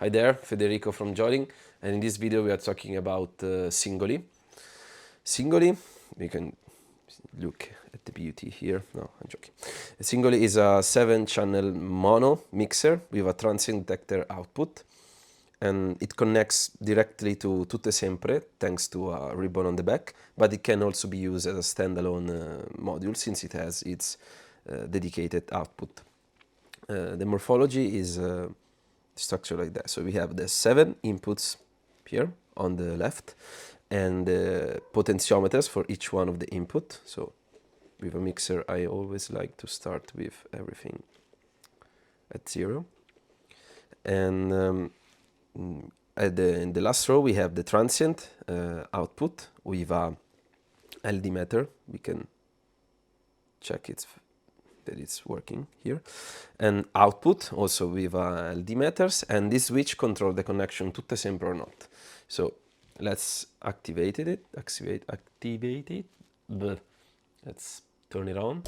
Hi there, Federico from Jolin, and in this video we are talking about Singoli. Singoli, we can look at the beauty here. No, I'm joking. Singoli is a 7-channel mono mixer with a transient detector output, and it connects directly to Tutto&Sempre thanks to a ribbon on the back, but it can also be used as a standalone module since it has its dedicated output. The morphology is structured like that. So we have the 7 inputs here on the left and potentiometers for each one of the input. So with a mixer, I always like to start with everything at 0. And in the last row, we have the transient output with a LED meter. We can check that it's working here. And output also with LED meters, and this switch control the connection to Tutto&Sempre or not. So let's activate it. Let's turn it on.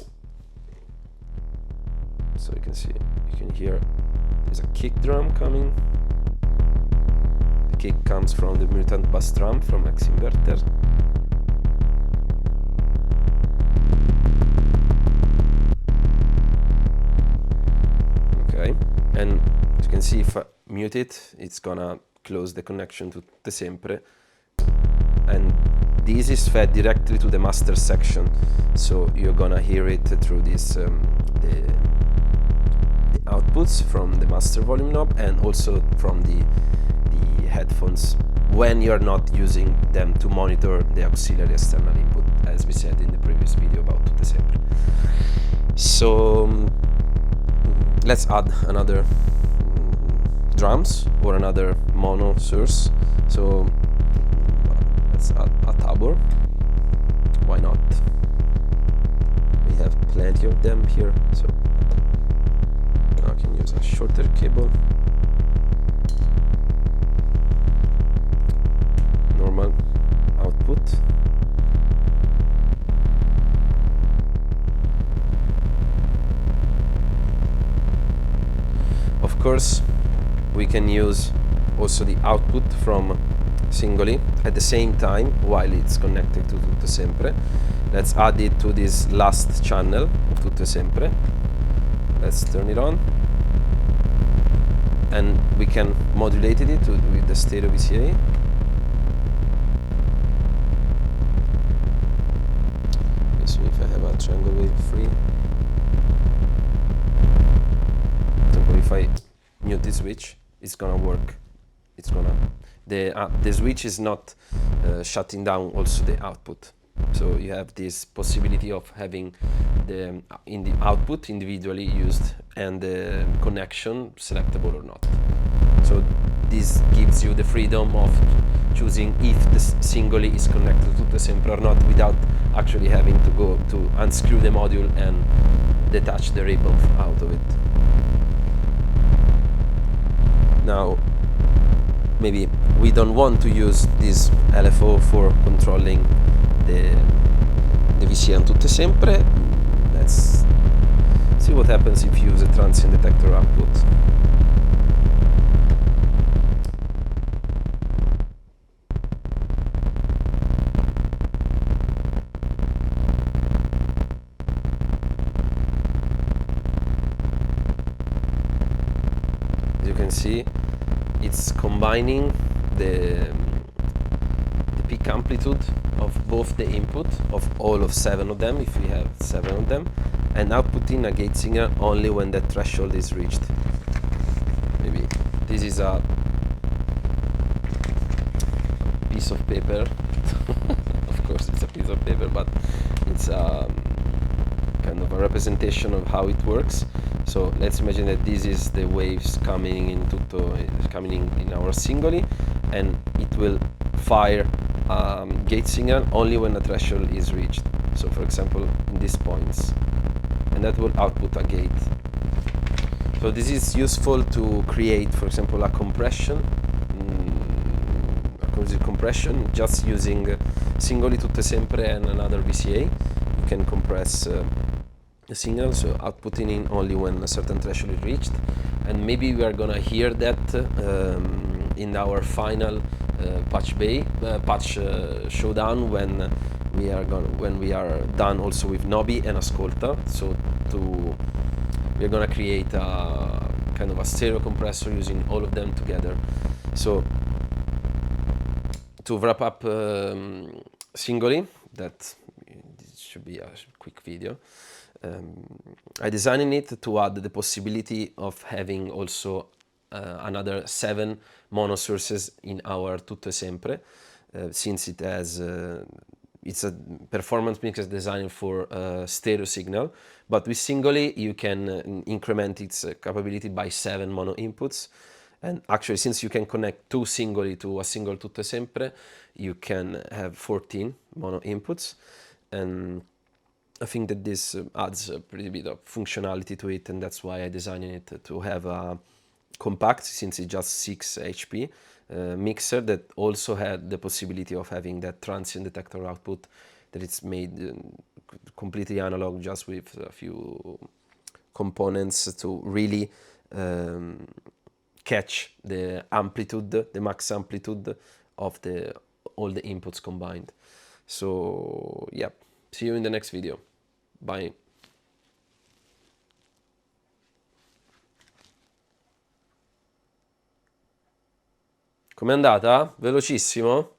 So you can see, you can hear there's a kick drum coming. The kick comes from the mutant bass drum from X inverter. Okay, and as you can see, if I mute it, it's gonna close the connection to Tutto&Sempre, and this is fed directly to the master section, so you're gonna hear it through this the outputs from the master volume knob and also from the headphones when you're not using them to monitor the auxiliary external input, as we said in the previous video about Tutto&Sempre. So let's add another drums or another mono source. So let's add a tabor. Why not? We have plenty of them here, so now I can use a shorter cable. Normal output. Of course, we can use also the output from Singoli at the same time while it's connected to Tutto&Sempre. Let's add it to this last channel of Tutto&Sempre. Let's turn it on, and we can modulate it with the stereo VCA. So if I have a triangle wave free, if I mute the switch, it's gonna work. It's gonna the switch is not shutting down also the output. So you have this possibility of having the output individually used and the connection selectable or not. So this gives you the freedom of choosing if the Singoli is connected to the Sempre or not without actually having to go to unscrew the module and detach the ribbon out of it. Now, maybe we don't want to use this LFO for controlling the VCA on Tutto&Sempre. Let's see what happens if you use a transient detector output. As you can see, it's combining the peak amplitude of both the input of all of 7 of them, if we have 7 of them, and outputting a gate signal only when that threshold is reached. Maybe this is a piece of paper. Of course it's a piece of paper, but it's a kind of a representation of how it works. So let's imagine that this is the waves coming in our Singoli, and it will fire gate signal only when the threshold is reached. So for example, in these points, and that will output a gate. So this is useful to create, for example, a compression, just using Singoli, Tutto&Sempre and another VCA. You can compress the signal, so outputting in only when a certain threshold is reached, and maybe we are gonna hear that in our final patch showdown when we are done also with Nobi and Ascolta. So we're gonna create a kind of a stereo compressor using all of them together. So to wrap up Singoli, that this should be a quick video. I designed it to add the possibility of having also another 7 mono sources in our Tutto&Sempre, since it has it's a performance mix designed for stereo signal, but with Singoli you can increment its capability by 7 mono inputs. And actually, since you can connect 2 Singoli to a single Tutto&Sempre, you can have 14 mono inputs. And I think that this adds a pretty bit of functionality to it, and that's why I designed it to have a compact, since it's just 6 HP mixer that also had the possibility of having that transient detector output, that it's made completely analog, just with a few components to really catch the amplitude, the max amplitude of all the inputs combined. So yeah, see you in the next video. Bye. Com'è andata? Velocissimo?